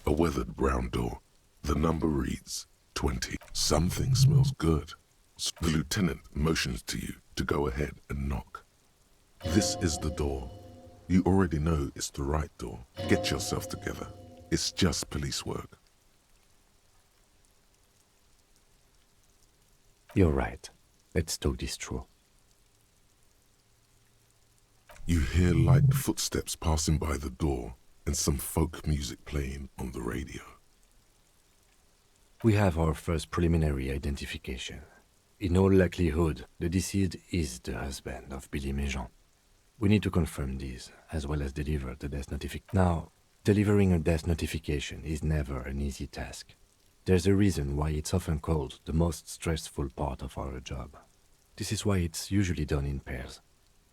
A weathered brown door. The number reads 20. Something smells good. The lieutenant motions to you to go ahead and knock. This is the door. You already know it's the right door. Get yourself together. It's just police work. You're right. Let's talk this through. You hear light footsteps passing by the door and some folk music playing on the radio. We have our first preliminary identification. In all likelihood, the deceased is the husband of Billy Méjean. We need to confirm this, as well as deliver the death notification. Now, delivering a death notification is never an easy task. There's a reason why it's often called the most stressful part of our job. This is why it's usually done in pairs.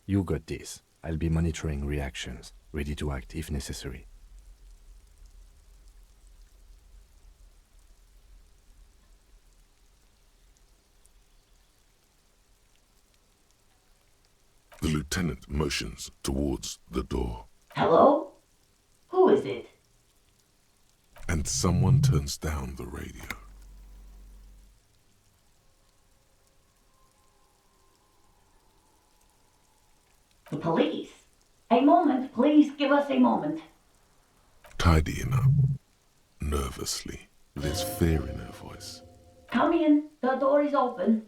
You got this. I'll be monitoring reactions, ready to act if necessary. The lieutenant motions towards the door. Hello? Who is it? And someone turns down the radio. The police. A moment, please give us a moment. Tidying up. Nervously. There's fear in her voice. Come in, the door is open.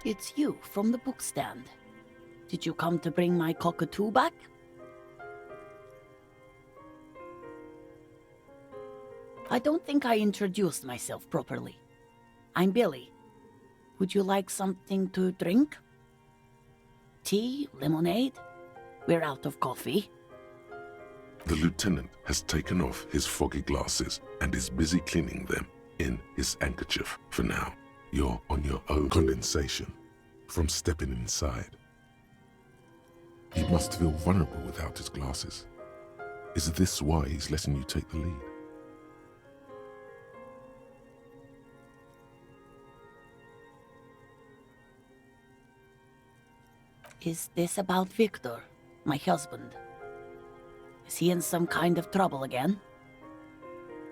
It's you from the book stand. Did you come to bring my cockatoo back? I don't think I introduced myself properly. I'm Billy. Would you like something to drink? Tea? Lemonade? We're out of coffee. The lieutenant has taken off his foggy glasses and is busy cleaning them in his handkerchief for now. You're on your own. Condensation from stepping inside. He must feel vulnerable without his glasses. Is this why he's letting you take the lead? Is this about Victor, my husband? Is he in some kind of trouble again?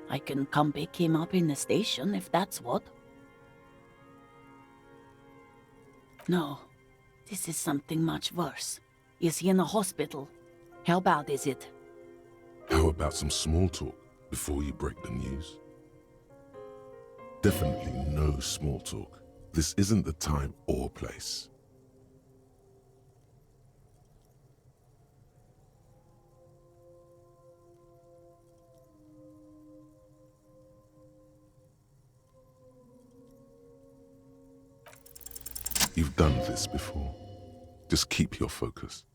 I can come pick him up in the station if that's what. No, this is something much worse. Is he in a hospital? How bad is it? How about some small talk before you break the news? Definitely no small talk. This isn't the time or place. You've done this before. Just keep your focus.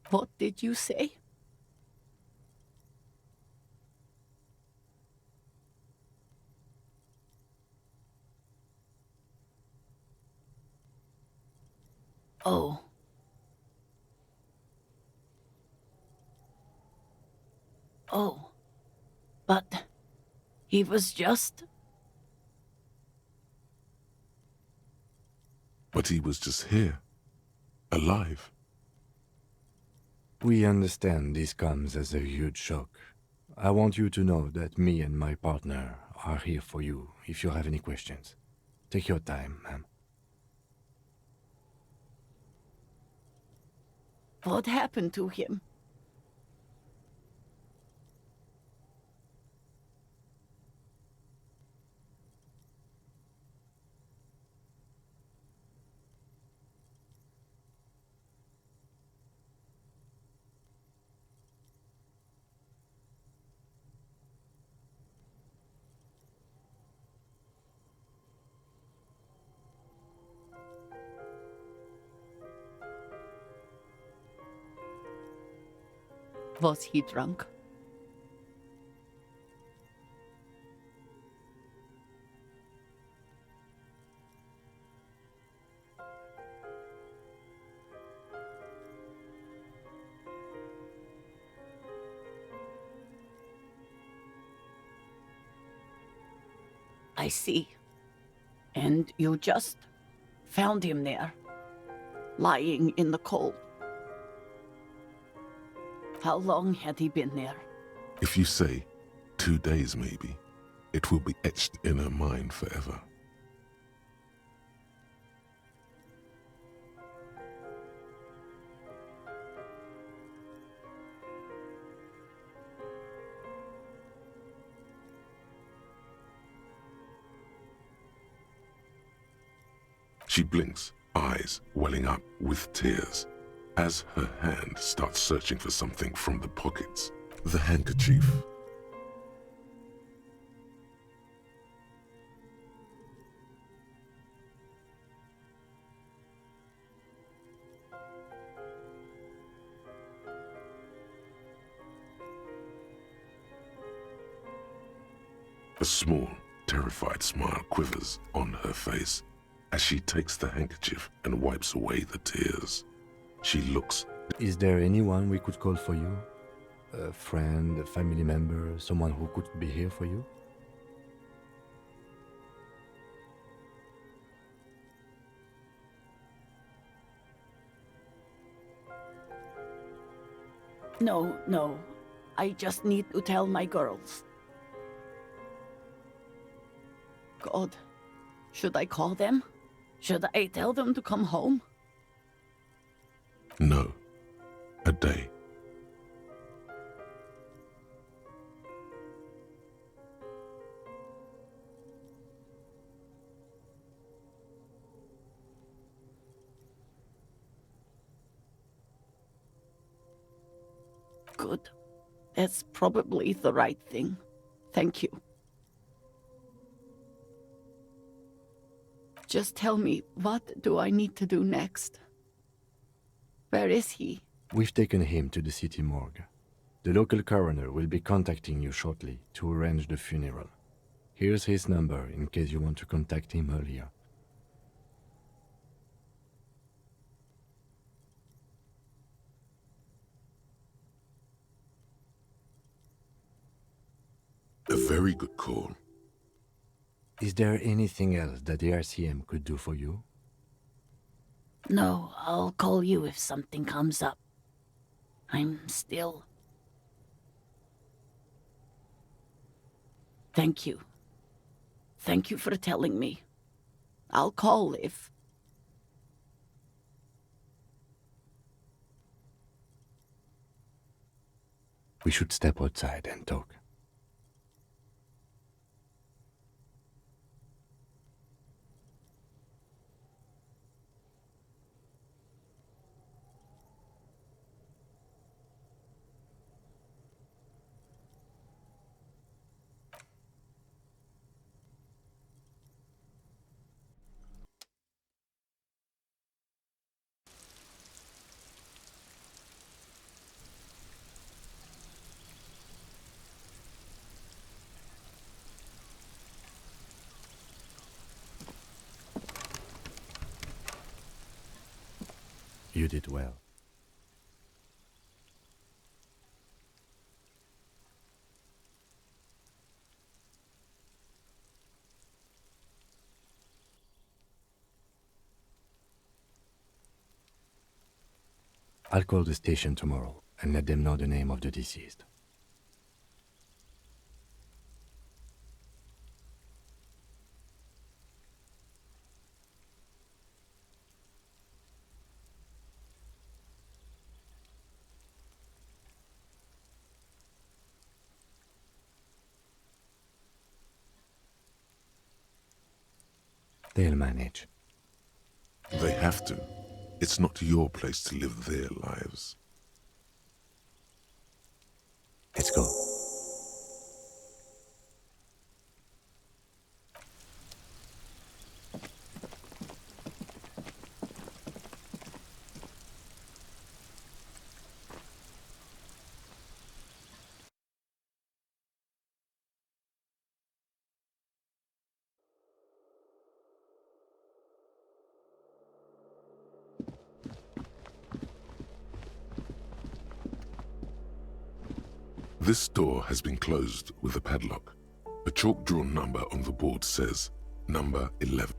What did you say? Oh. Oh. But he was just... But he was just here, alive. We understand this comes as a huge shock. I want you to know that me and my partner are here for you if you have any questions. Take your time, ma'am. What happened to him? Was he drunk? I see. And you just found him there, lying in the cold. How long had he been there? If you say 2 days maybe, it will be etched in her mind forever. She blinks, eyes welling up with tears, as her hand starts searching for something from the pockets. The handkerchief. A small, terrified smile quivers on her face as she takes the handkerchief and wipes away the tears. She looks. Is there anyone we could call for you? A friend, a family member, someone who could be here for you? No. I just need to tell my girls. God, should I call them? Should I tell them to come home? No. A day. Good. That's probably the right thing. Thank you. Just tell me, what do I need to do next? Where is he? We've taken him to the city morgue. The local coroner will be contacting you shortly to arrange the funeral. Here's his number in case you want to contact him earlier. A very good call. Is there anything else that the RCM could do for you? No, I'll call you if something comes up. I'm still... Thank you. Thank you for telling me. I'll call if... We should step outside and talk. You did well. I'll call the station tomorrow and let them know the name of the deceased. They'll manage. They have to. It's not your place to live their lives. Let's go. This door has been closed with a padlock. A chalk-drawn number on the board says, number 11.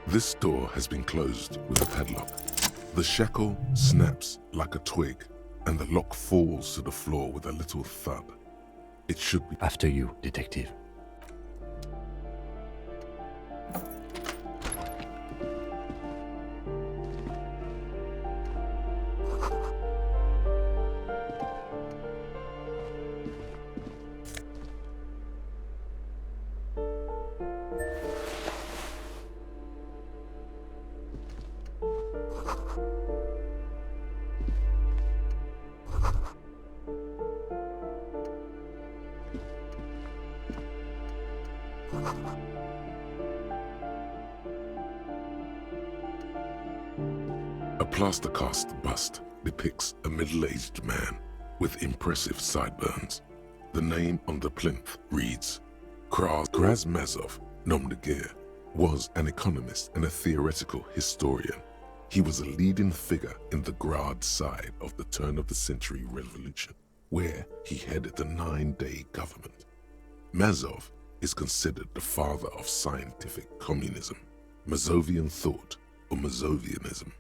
This door has been closed with a padlock. The shackle snaps like a twig, and the lock falls to the floor with a little thud. It should be... After you, detective. A plaster cast bust depicts a middle-aged man with impressive sideburns. The name on the plinth reads, Krasmazov Nomdegir was an economist and a theoretical historian. He was a leading figure in the Grad side of the turn-of-the-century revolution, where he headed the 9-day government. Mazov is considered the father of scientific communism, Mazovian thought, or Mazovianism.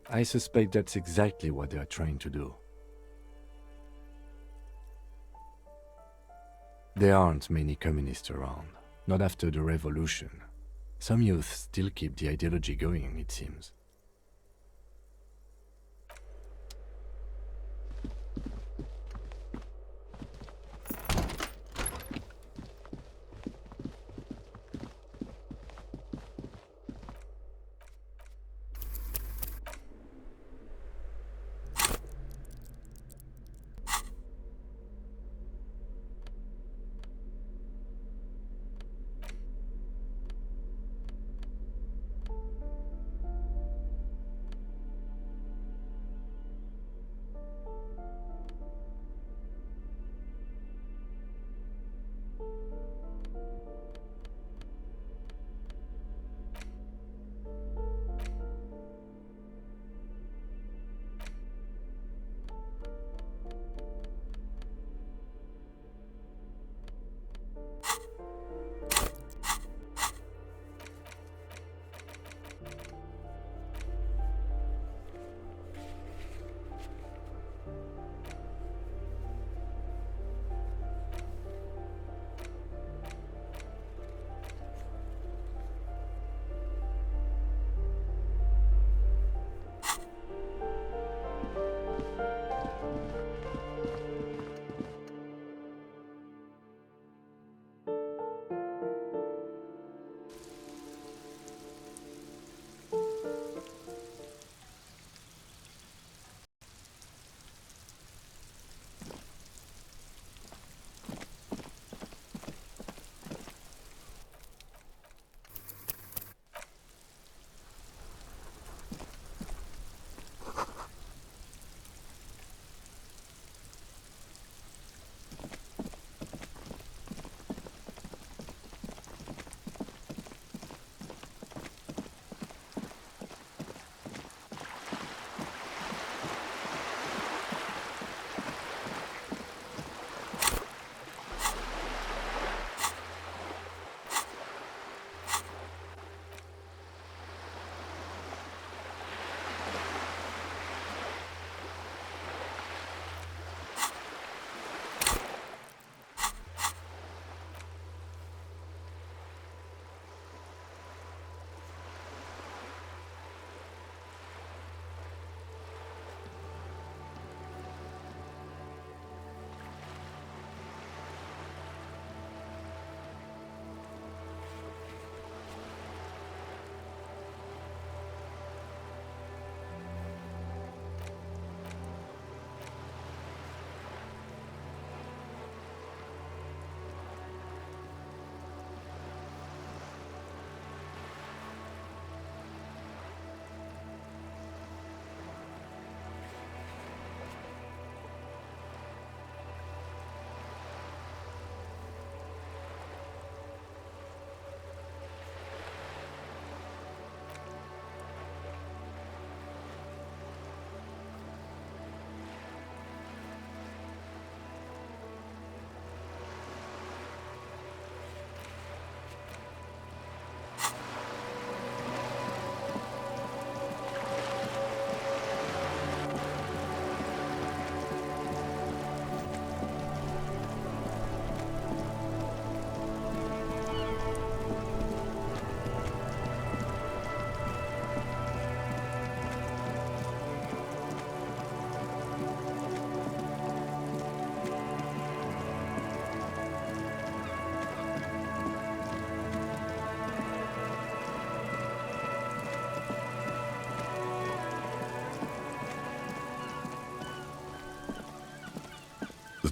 I suspect that's exactly what they are trying to do. There aren't many communists around, not after the revolution. Some youth still keep the ideology going, it seems.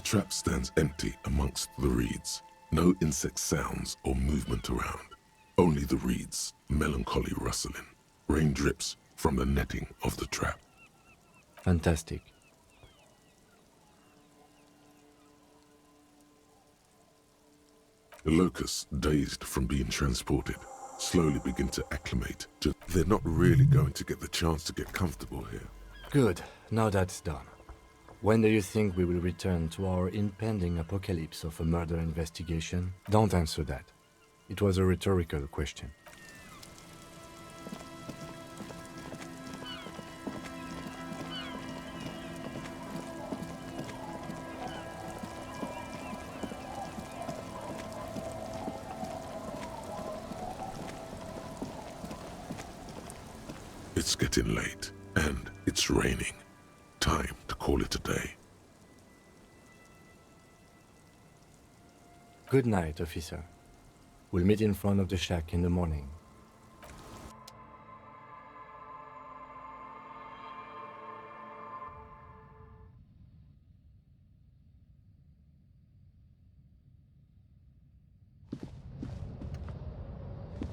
trap stands empty amongst the reeds. No insect sounds or movement around. Only the reeds, melancholy rustling. Rain drips from the netting of the trap. Fantastic. The locusts, dazed from being transported, slowly begin to acclimate to... They're not really going to get the chance to get comfortable here. Good. Now that's done. When do you think we will return to our impending apocalypse of a murder investigation? Don't answer that. It was a rhetorical question. It's getting late, and it's raining. Time to call it a day. Good night, officer. We'll meet in front of the shack in the morning.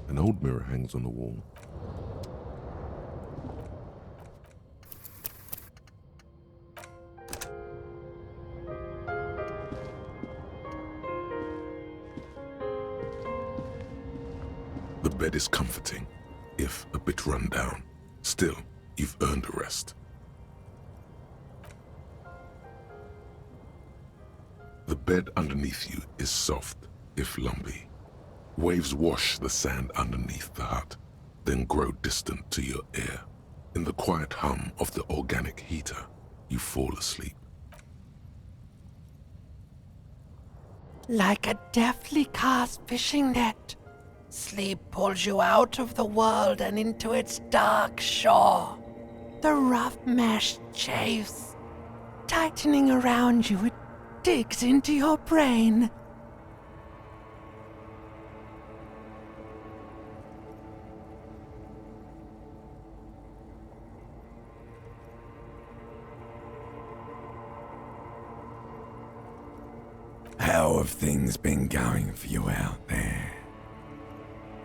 An old mirror hangs on the wall. The bed is comforting, if a bit run down. Still, you've earned a rest. The bed underneath you is soft, if lumpy. Waves wash the sand underneath the hut, then grow distant to your ear. In the quiet hum of the organic heater, you fall asleep. Like a deftly cast fishing net, sleep pulls you out of the world and into its dark shore. The rough mesh chafes, tightening around you, it digs into your brain. How have things been going for you out there?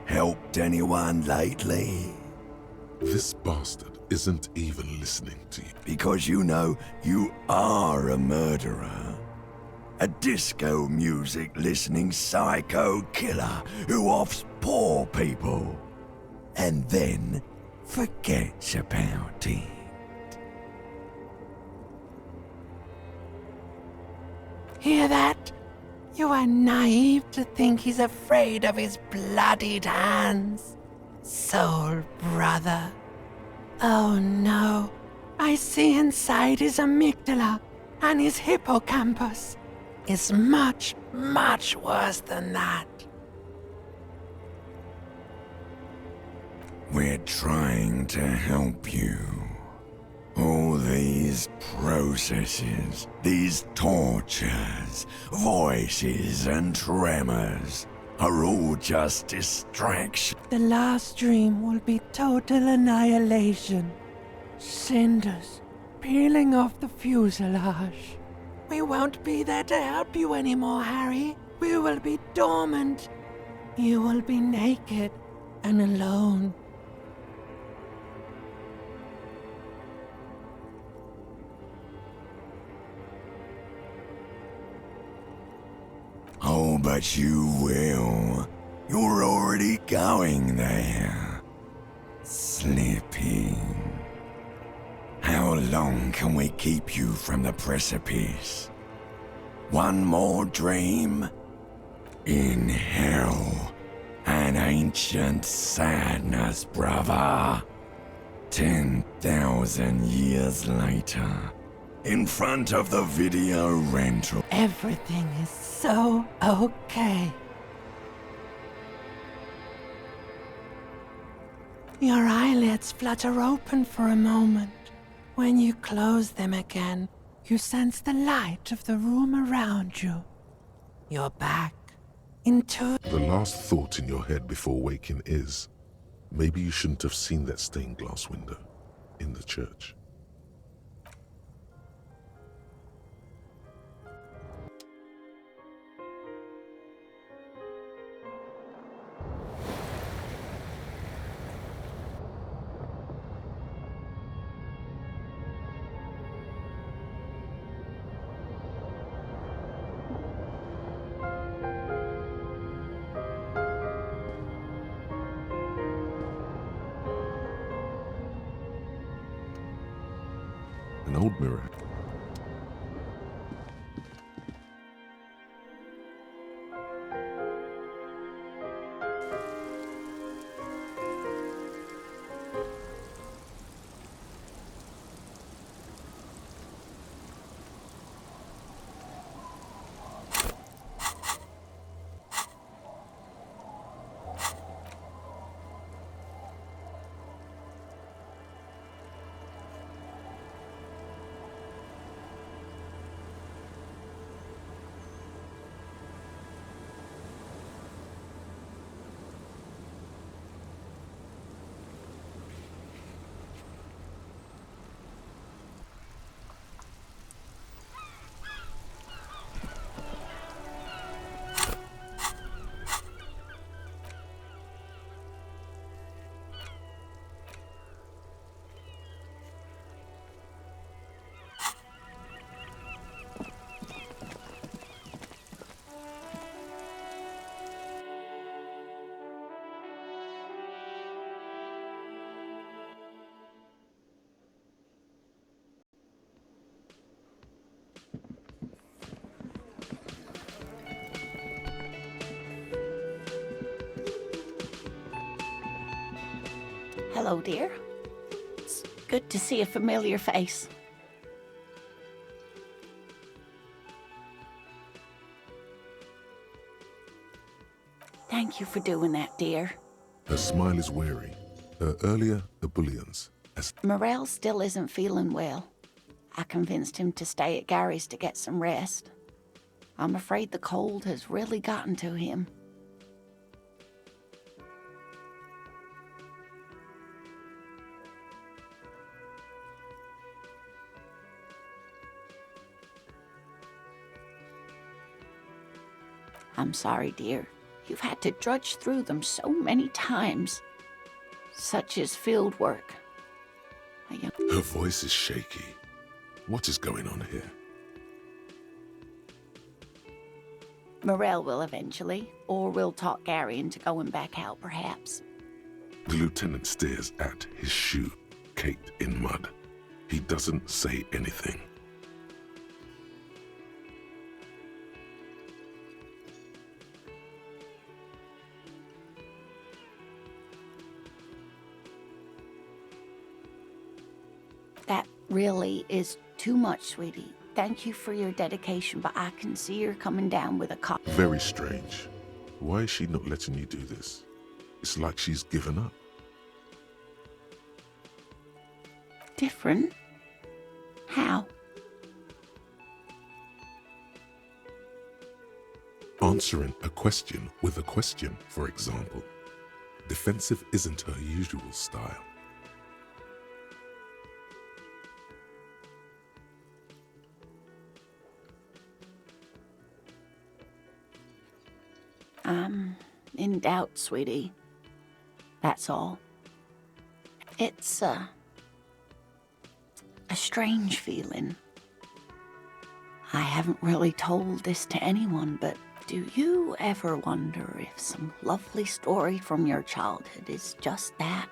Helped anyone lately? This bastard isn't even listening to you. Because you know you are a murderer. A disco music listening psycho killer who offs poor people and then forgets about it. Hear that? You are naive to think he's afraid of his bloodied hands. Soul brother. Oh no, I see inside his amygdala and his hippocampus is much, much worse than that. We're trying to help you. All these processes, these tortures, voices and tremors are all just distraction. The last dream will be total annihilation. Cinders peeling off the fuselage. We won't be there to help you anymore, Harry. We will be dormant. You will be naked and alone. Oh, but you will. You're already going there. Slipping. How long can we keep you from the precipice? One more dream? In hell. An ancient sadness, brother. 10,000 years later. In front of the video rental. Everything is so okay. Your eyelids flutter open for a moment. When you close them again, you sense the light of the room around you. You're back into... The last thought in your head before waking is, maybe you shouldn't have seen that stained glass window in the church. An old mirror. Hello, dear. It's good to see a familiar face. Thank you for doing that, dear. Her smile is weary. Her earlier ebullience as Morel still isn't feeling well. I convinced him to stay at Gary's to get some rest. I'm afraid the cold has really gotten to him. I'm sorry, dear. You've had to drudge through them so many times. Such is field work. her voice is shaky. What is going on here? Morel will eventually, or we'll talk Gary into going back out, perhaps. The lieutenant stares at his shoe, caked in mud. He doesn't say anything. That really is too much, sweetie. Thank you for your dedication, but I can see you're coming down with a cough. Very strange. Why is she not letting you do this? It's like she's given up. Different? How? Answering a question with a question, for example. Defensive isn't her usual style. I'm in doubt, sweetie. That's all. It's a strange feeling. I haven't really told this to anyone, but do you ever wonder if some lovely story from your childhood is just that?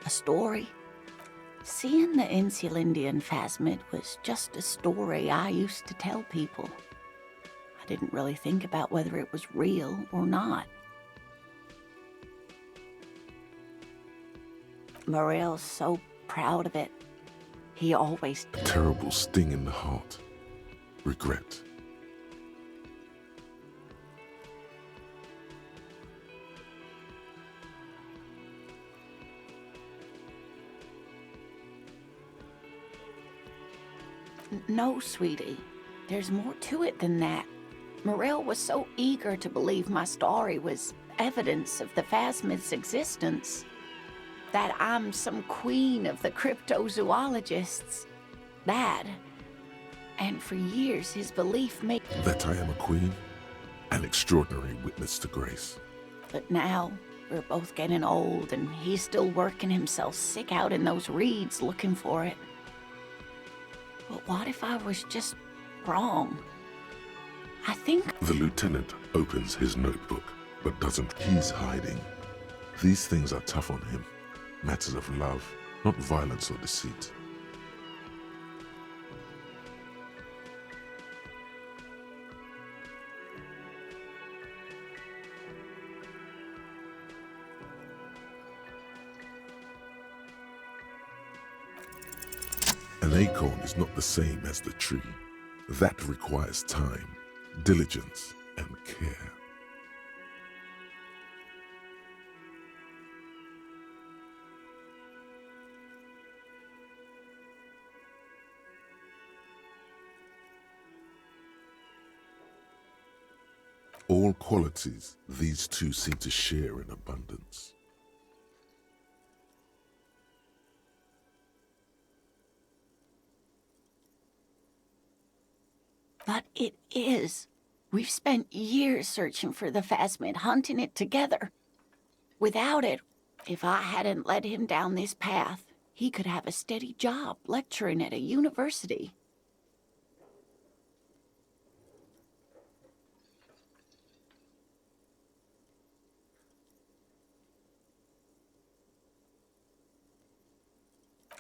A story? Seeing the Insulindian phasmid was just a story I used to tell people. I didn't really think about whether it was real or not. Morel's so proud of it. He always... A terrible sting in the heart. Regret. No, sweetie. There's more to it than that. Morel was so eager to believe my story was evidence of the phasmid's existence, that I'm some queen of the cryptozoologists. That, and for years his belief made... That I am a queen, an extraordinary witness to grace. But now, we're both getting old, and he's still working himself sick out in those reeds looking for it. But what if I was just wrong? I think... The lieutenant opens his notebook, but doesn't. He's hiding. These things are tough on him. Matters of love, not violence or deceit. An acorn is not the same as the tree. That requires time, diligence, and care. All qualities these two seem to share in abundance. But it is. We've spent years searching for the phasmid, hunting it together. Without it, if I hadn't led him down this path, he could have a steady job lecturing at a university.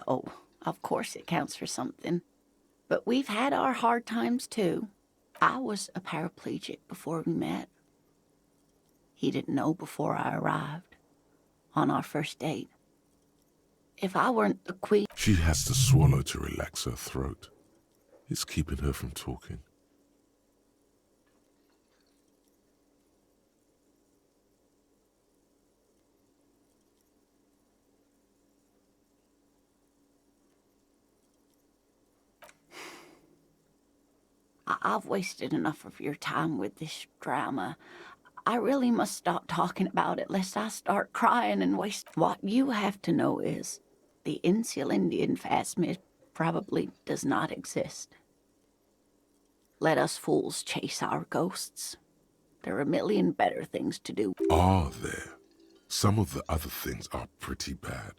Oh, of course it counts for something. But we've had our hard times too. I was a paraplegic before we met. He didn't know before I arrived, on our first date. If I weren't the queen... She has to swallow to relax her throat. It's keeping her from talking. I've wasted enough of your time with this drama. I really must stop talking about it, lest I start crying and waste... What you have to know is, the Insulindian phasmid probably does not exist. Let us fools chase our ghosts. There are a million better things to do. Are there? Some of the other things are pretty bad.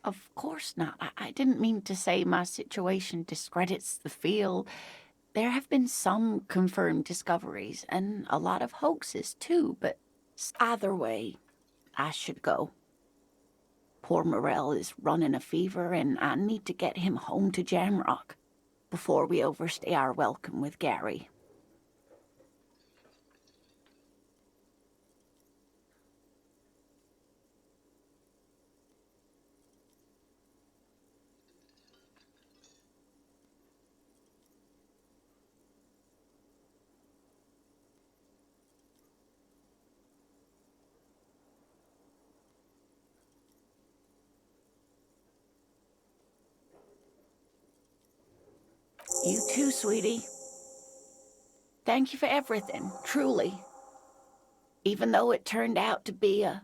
Of course not. I didn't mean to say my situation discredits the field. There have been some confirmed discoveries, and a lot of hoaxes too, but either way, I should go. Poor Morel is running a fever, and I need to get him home to Jamrock before we overstay our welcome with Gary. You too, sweetie. Thank you for everything, truly. Even though it turned out to be a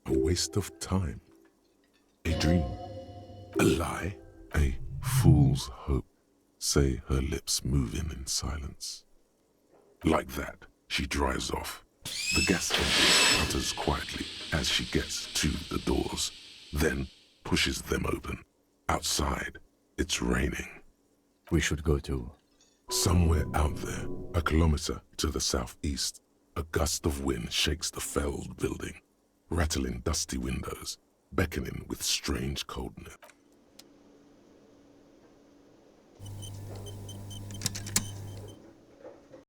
waste of time. A dream. A lie. A fool's hope. Say her lips moving in silence. Like that, she drives off. The gas engine mutters quietly as she gets to the doors, then pushes them open. Outside, it's raining. We should go to... Somewhere out there, a kilometer to the southeast, a gust of wind shakes the felled building, rattling dusty windows, beckoning with strange coldness.